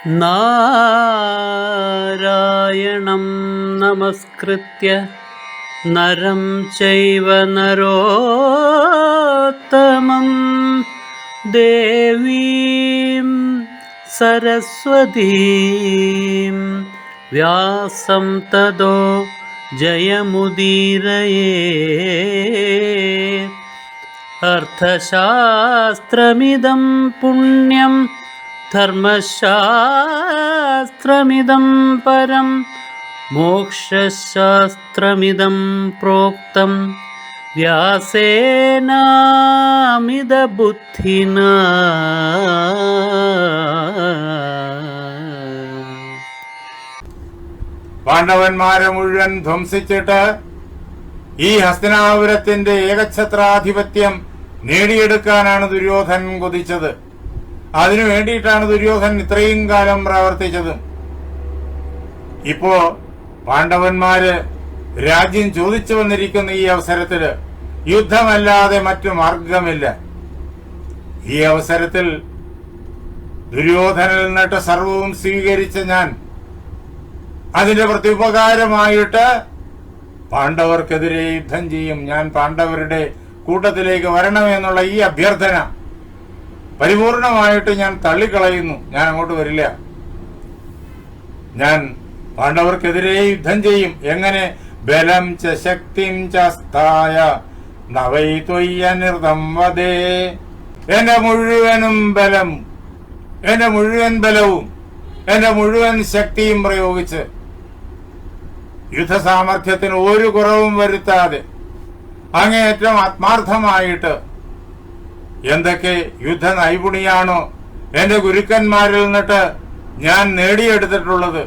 നാരായണം നമസ്കൃത്യ നരം ചൈവ നരോത്തമം ദേവീം സരസ്വതീം വ്യാസം തതോ ജയമുദീരയേ. അർത്ഥശാസ്ത്രമിദം പുണ്യം ധർമ്മശാസ്ത്രമിദം പരം മോക്ഷശാസ്ത്രമിദം പ്രോക്തം വ്യാസേനാമിതബുദ്ധിനാ. പാണ്ഡവന്മാരെ മുഴുവൻ ധ്വംസിച്ചിട്ട് ഈ ഹസ്തിനാപുരത്തിന്റെ ഏകഛത്രാധിപത്യം നേടിയെടുക്കാനാണ് ദുര്യോധനൻ കൊതിച്ചത്. അതിനു വേണ്ടിയിട്ടാണ് ദുര്യോധനൻ ഇത്രയും കാലം പ്രവർത്തിച്ചത്. ഇപ്പോ പാണ്ഡവന്മാര് രാജ്യം ചോദിച്ചു വന്നിരിക്കുന്ന ഈ അവസരത്തില് യുദ്ധമല്ലാതെ മറ്റു മാർഗമില്ല. ഈ അവസരത്തിൽ ദുര്യോധനിൽ നിന്നിട്ട് സർവവും സ്വീകരിച്ച ഞാൻ അതിന്റെ പ്രത്യുപകാരമായിട്ട് പാണ്ഡവർക്കെതിരെ യുദ്ധം ചെയ്യും. ഞാൻ പാണ്ഡവരുടെ കൂട്ടത്തിലേക്ക് വരണമെന്നുള്ള ഈ അഭ്യർത്ഥന പരിപൂർണമായിട്ട് ഞാൻ തള്ളിക്കളയുന്നു. ഞാൻ അങ്ങോട്ട് വരില്ല. ഞാൻ പാണ്ഡവർക്കെതിരെ യുദ്ധം ചെയ്യും. എങ്ങനെ? ബലം ച ശക്തിം ചസ്തായ നവൈത്വയ്യനിർതം വദേ. എന്റെ മുഴുവനും ബലം, എന്റെ മുഴുവൻ ബലവും, എന്റെ മുഴുവൻ ശക്തിയും പ്രയോഗിച്ച് യുദ്ധസാമർഥ്യത്തിന് ഒരു കുറവും വരുത്താതെ അങ്ങേയറ്റം ആത്മാർത്ഥമായിട്ട് എന്തൊക്കെ യുദ്ധ നൈപുണിയാണോ എന്റെ ഗുരുക്കന്മാരിൽ നിന്നിട്ട് ഞാൻ നേടിയെടുത്തിട്ടുള്ളത്,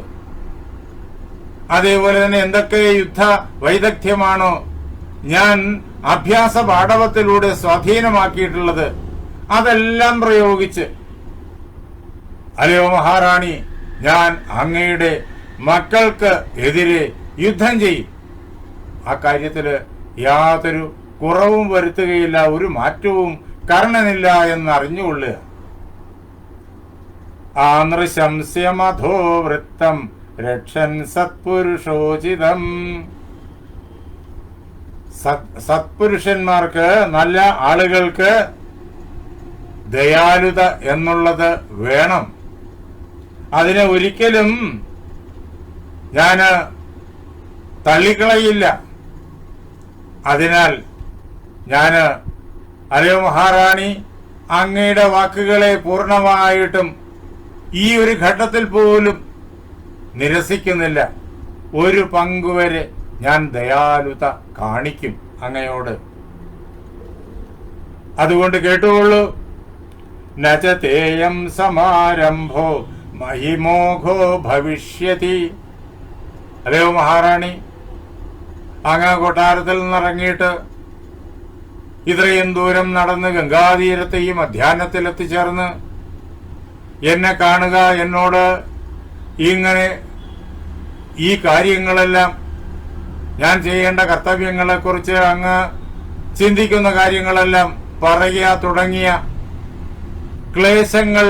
അതേപോലെ തന്നെ എന്തൊക്കെ യുദ്ധ വൈദഗ്ധ്യമാണോ ഞാൻ അഭ്യാസ പാടവത്തിലൂടെ സ്വാധീനമാക്കിയിട്ടുള്ളത്, അതെല്ലാം പ്രയോഗിച്ച് അല്ലയോ മഹാറാണി, ഞാൻ അങ്ങയുടെ മക്കൾക്ക് എതിരെ യുദ്ധം ചെയ്യും. ആ കാര്യത്തില് യാതൊരു കുറവും വരുത്തുകയില്ല, ഒരു മാറ്റവും കർണനില്ല എന്നറിഞ്ഞുകൊള്ളുക. ആനൃശംസ്യമധോ വൃത്തം രക്ഷൻ സത്പുരുഷോചിതം. സത്പുരുഷന്മാർക്ക്, നല്ല ആളുകൾക്ക് ദയാലുത എന്നുള്ളത് വേണം. അതിനെ ഒരിക്കലും ഞാന് തള്ളിക്കളയില്ല. അതിനാൽ ഞാന് അല്ലയോ മഹാറാണി, അങ്ങയുടെ വാക്കുകളെ പൂർണ്ണമായിട്ടും ഈ ഒരു ഘട്ടത്തിൽ പോലും നിരസിക്കുന്നില്ല. ഒരു പങ്കുവരെ ഞാൻ ദയാലുത കാണിക്കും അങ്ങയോട്. അതുകൊണ്ട് കേട്ടുകൊള്ളൂ. നചതേയം സമാരംഭോ മഹിമോഘോ ഭവിഷ്യതി. അല്ലയോ മഹാറാണി, അങ്ങ് കൊട്ടാരത്തിൽ നിന്നിറങ്ങിയിട്ട് ഇത്രയും ദൂരം നടന്ന് ഗംഗാതീരത്തെ ഈ മധ്യാഹ്നത്തിൽ എത്തിച്ചേർന്ന് എന്നെ കാണുക, എന്നോട് ഇങ്ങനെ ഈ കാര്യങ്ങളെല്ലാം, ഞാൻ ചെയ്യേണ്ട കർത്തവ്യങ്ങളെക്കുറിച്ച് അങ്ങ് ചിന്തിക്കുന്ന കാര്യങ്ങളെല്ലാം പറയുക തുടങ്ങിയ ക്ലേശങ്ങൾ,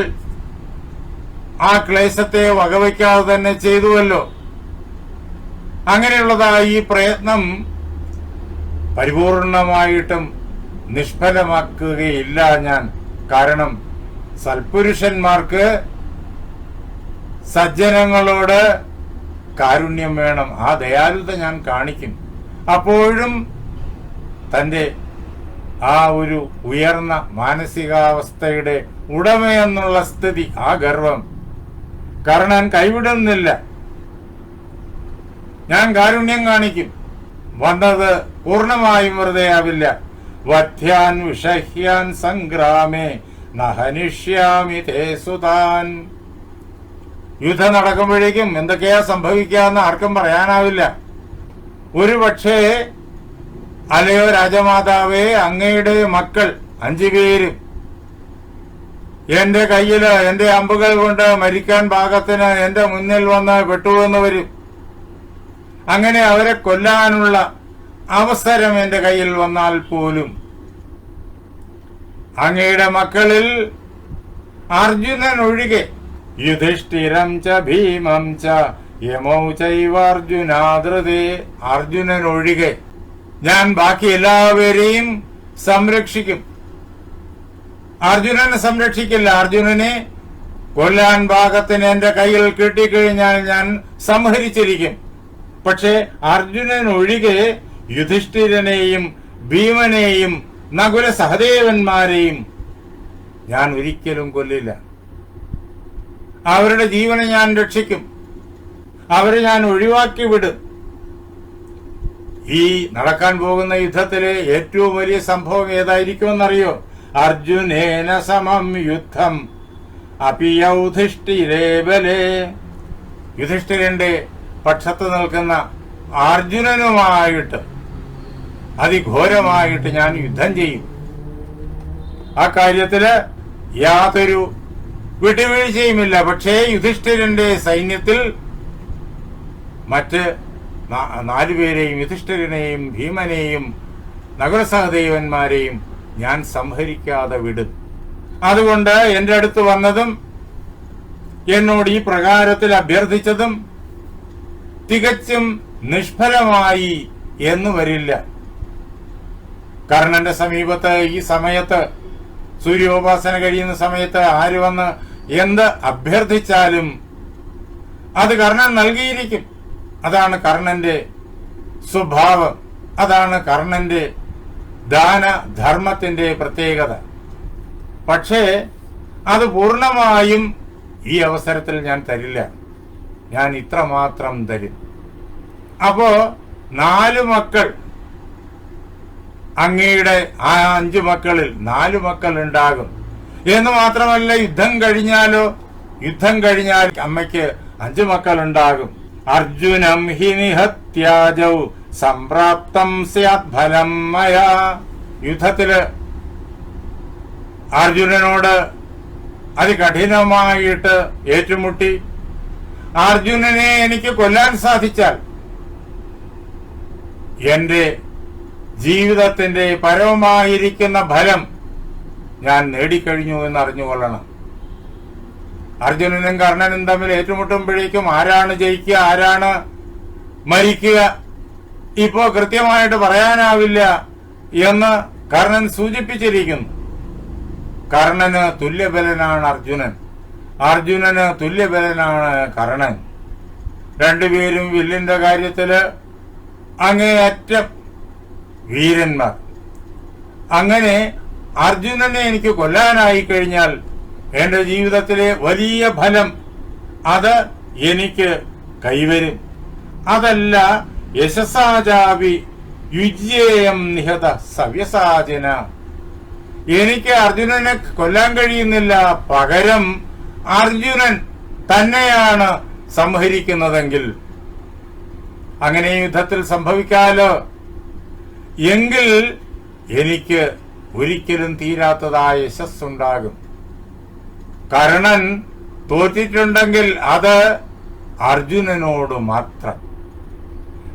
ആ ക്ലേശത്തെ വകവയ്ക്കാതെ തന്നെ ചെയ്തുവല്ലോ. അങ്ങനെയുള്ളതായ ഈ പ്രയത്നം പരിപൂർണമായിട്ടും നിഷ്ഫലമാക്കുകയില്ല ഞാൻ. കാരണം സൽപുരുഷന്മാർക്ക് സജ്ജനങ്ങളോട് കാരുണ്യം വേണം. ആ ദയാലുത ഞാൻ കാണിക്കും. അപ്പോഴും തന്റെ ആ ഒരു ഉയർന്ന മാനസികാവസ്ഥയുടെ ഉടമയെന്നുള്ള സ്ഥിതി, ആ ഗർവം കർണൻ കൈവിടുന്നില്ല. ഞാൻ കാരുണ്യം കാണിക്കും. വന്നത് പൂർണ്ണമായും വെറുതെ ആവില്ല. വധ്യാൻ വിഷഹ്യാൻ സംഗ്രാമേ നഹനിഷ്യാമി തേ സുതാൻ. യുദ്ധം നടക്കുമ്പോഴേക്കും എന്തൊക്കെയാ സംഭവിക്കാന്ന് ആർക്കും പറയാനാവില്ല. ഒരു പക്ഷേ അല്ലയോ രാജമാതാവേ, അങ്ങയുടെ മക്കൾ 5 പേരും എന്റെ കയ്യില് എന്റെ അമ്പുകൾ കൊണ്ട് മരിക്കാൻ പാകത്തിന് എന്റെ മുന്നിൽ വന്ന് പെട്ടുവെന്ന് വരും. അങ്ങനെ അവരെ കൊല്ലാനുള്ള അവസരം എന്റെ കയ്യിൽ വന്നാൽ പോലും അങ്ങയുടെ മക്കളിൽ അർജുനൻ ഒഴികെ യുധിഷ്ഠിരം ച ഭീമം ച യമൗ ചൈവാർജുനാദൃതേ. അർജുനനൊഴികെ ഞാൻ ബാക്കി എല്ലാവരെയും സംരക്ഷിക്കും. അർജുനനെ സംരക്ഷിക്കില്ല. അർജുനനെ കൊല്ലാൻ പാകത്തിന് എന്റെ കയ്യിൽ കിട്ടിക്കഴിഞ്ഞാൽ ഞാൻ സംഹരിച്ചിരിക്കും. പക്ഷെ അർജുനനൊഴികെ യുധിഷ്ഠിരനെയും ഭീമനെയും നകുല സഹദേവന്മാരെയും ഞാൻ ഒരിക്കലും കൊല്ലില്ല. അവരുടെ ജീവനെ ഞാൻ രക്ഷിക്കും. അവരെ ഞാൻ ഒഴിവാക്കി വിടും. ഈ നടക്കാൻ പോകുന്ന യുദ്ധത്തിലെ ഏറ്റവും വലിയ സംഭവം ഏതായിരിക്കുമെന്നറിയോ? അർജുനേന സമം യുദ്ധം അപിയൗധിഷ്ഠിരേ ബലേ. യുധിഷ്ഠിരന്റെ പക്ഷത്ത് നിൽക്കുന്ന അർജുനനുമായിട്ട് അതിഘോരമായിട്ട് ഞാൻ യുദ്ധം ചെയ്യും. ആ കാര്യത്തില് യാതൊരു വിട്ടുവീഴ്ചയുമില്ല. പക്ഷേ യുധിഷ്ഠിരന്റെ സൈന്യത്തിൽ മറ്റ് 4 പേരെയും, യുധിഷ്ഠിരനെയും ഭീമനെയും നകുലസഹദേവന്മാരെയും ഞാൻ സംഹരിക്കാതെ വിടും. അതുകൊണ്ട് എന്റെ അടുത്ത് വന്നതും എന്നോട് ഈ പ്രകാരത്തിൽ അഭ്യർത്ഥിച്ചതും തികച്ചും നിഷ്ഫലമായി എന്ന് വരില്ല. കർണന്റെ സമീപത്ത് ഈ സമയത്ത്, സൂര്യോപാസന കഴിയുന്ന സമയത്ത് ആര് വന്ന് എന്ത് അഭ്യർത്ഥിച്ചാലും അത് കർണൻ നൽകിയിരിക്കും. അതാണ് കർണന്റെ സ്വഭാവം. അതാണ് കർണന്റെ ദാനധർമ്മത്തിന്റെ പ്രത്യേകത. പക്ഷേ അത് പൂർണ്ണമായും ഈ അവസരത്തിൽ ഞാൻ തരില്ല. ഞാൻ ഇത്രമാത്രം തരും. അപ്പോ 4 മക്കൾ, അങ്ങയുടെ ആ 5 മക്കളിൽ 4 മക്കൾ ഉണ്ടാകും എന്ന് മാത്രമല്ല, യുദ്ധം കഴിഞ്ഞാൽ അമ്മയ്ക്ക് 5 മക്കൾ ഉണ്ടാകും. അർജുനം ഹി നിഹത്യാജൗ സംപ്രാപ്തം സ്യാത് ഫലം മയാ. യുദ്ധത്തില് അർജുനനോട് അതികഠിനമായിട്ട് ഏറ്റുമുട്ടി അർജുനനെ എനിക്ക് കൊല്ലാൻ സാധിച്ചാൽ എന്റെ ജീവിതത്തിന്റെ പരമമായിരിക്കുന്ന ഫലം ഞാൻ നേടിക്കഴിഞ്ഞു എന്ന് അറിഞ്ഞുകൊള്ളണം. അർജുനനും കർണനും തമ്മിൽ ഏറ്റുമുട്ടുമ്പോഴേക്കും ആരാണ് ജയിക്കുക, ആരാണ് മരിക്കുക ഇപ്പോ കൃത്യമായിട്ട് പറയാനാവില്ല എന്ന് കർണൻ സൂചിപ്പിച്ചിരിക്കുന്നു. കർണന് തുല്യബലനാണ് അർജുനൻ, അർജുനന് തുല്യബലനാണ് കർണൻ. 2 പേരും വില്ലിന്റെ കാര്യത്തില് അങ്ങേയറ്റം വീരന്മാർ. അങ്ങനെ അർജുനനെ എനിക്ക് കൊല്ലാനായി കഴിഞ്ഞാൽ എന്റെ ജീവിതത്തിലെ വലിയ ഫലം അത് എനിക്ക് കൈവരും. അതല്ല യശസാചാപി യുജ്യേയം നിഹത സവ്യസാചന. എനിക്ക് അർജുനനെ കൊല്ലാൻ കഴിയുന്നില്ല, പകരം അർജുനൻ തന്നെയാണ് സംഹരിക്കുന്നതെങ്കിൽ അങ്ങനെ യുദ്ധത്തിൽ സംഭവിക്കാലോ. എങ്കിൽ എനിക്ക് ഒരിക്കലും തീരാത്തതായ യശസ്സുണ്ടാകും. കർണൻ തോറ്റിട്ടുണ്ടെങ്കിൽ അത് അർജുനനോട് മാത്രം,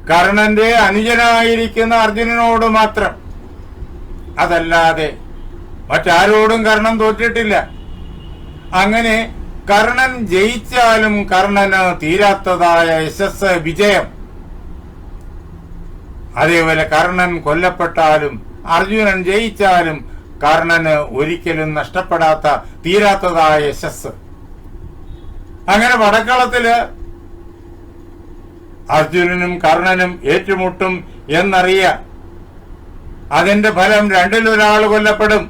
കർണന്റെ അനുജനായിരിക്കുന്ന അർജുനനോട് മാത്രം. അതല്ലാതെ മറ്റാരോടും കർണൻ തോറ്റിട്ടില്ല. അങ്ങനെ കർണൻ ജയിച്ചാലും കർണന് തീരാത്തതായ യശസ്, വിജയം. അതേപോലെ കർണൻ കൊല്ലപ്പെട്ടാലും അർജുനൻ ജയിച്ചാലും കർണന് ഒരിക്കലും നഷ്ടപ്പെടാത്ത തീരാത്തതായ യശസ്. അങ്ങനെ പടക്കളത്തില് അർജുനനും കർണനും ഏറ്റുമുട്ടും എന്നറിയാം. അതിന്റെ ഫലം 2-ൽ 1 കൊല്ലപ്പെടും.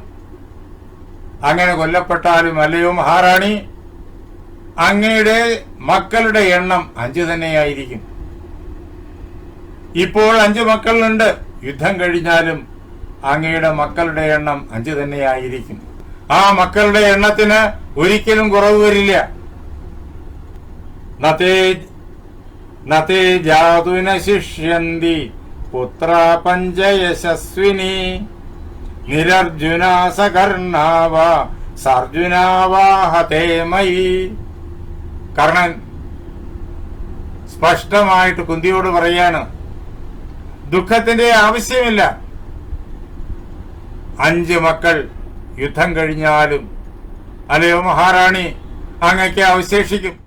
അങ്ങനെ കൊല്ലപ്പെട്ടാലും അല്ലയോ മഹാറാണി, അങ്ങയുടെ മക്കളുടെ എണ്ണം 5 തന്നെയായിരിക്കും. ഇപ്പോൾ 5 മക്കളുണ്ട്. യുദ്ധം കഴിഞ്ഞാലും അങ്ങയുടെ മക്കളുടെ എണ്ണം 5 തന്നെയായിരിക്കും. ആ മക്കളുടെ എണ്ണത്തിന് ഒരിക്കലും കുറവ് വരില്ല. നതേ ജാതുന ശിഷ്യന്തി പുത്ര പഞ്ചയശസ്വിനി നിരർജുനാ സകർണാവ സർജുനാവാഹതേ മയി. കർണൻ സ്പഷ്ടമായിട്ട് കുന്തിയോട് പറയാണ്, ദുഃഖത്തിന്റെ ആവശ്യമില്ല. 5 മക്കൾ യുദ്ധം കഴിഞ്ഞാലും അല്ലയോ മഹാറാണി, അങ്ങയ്ക്ക് അവശേഷിക്കും.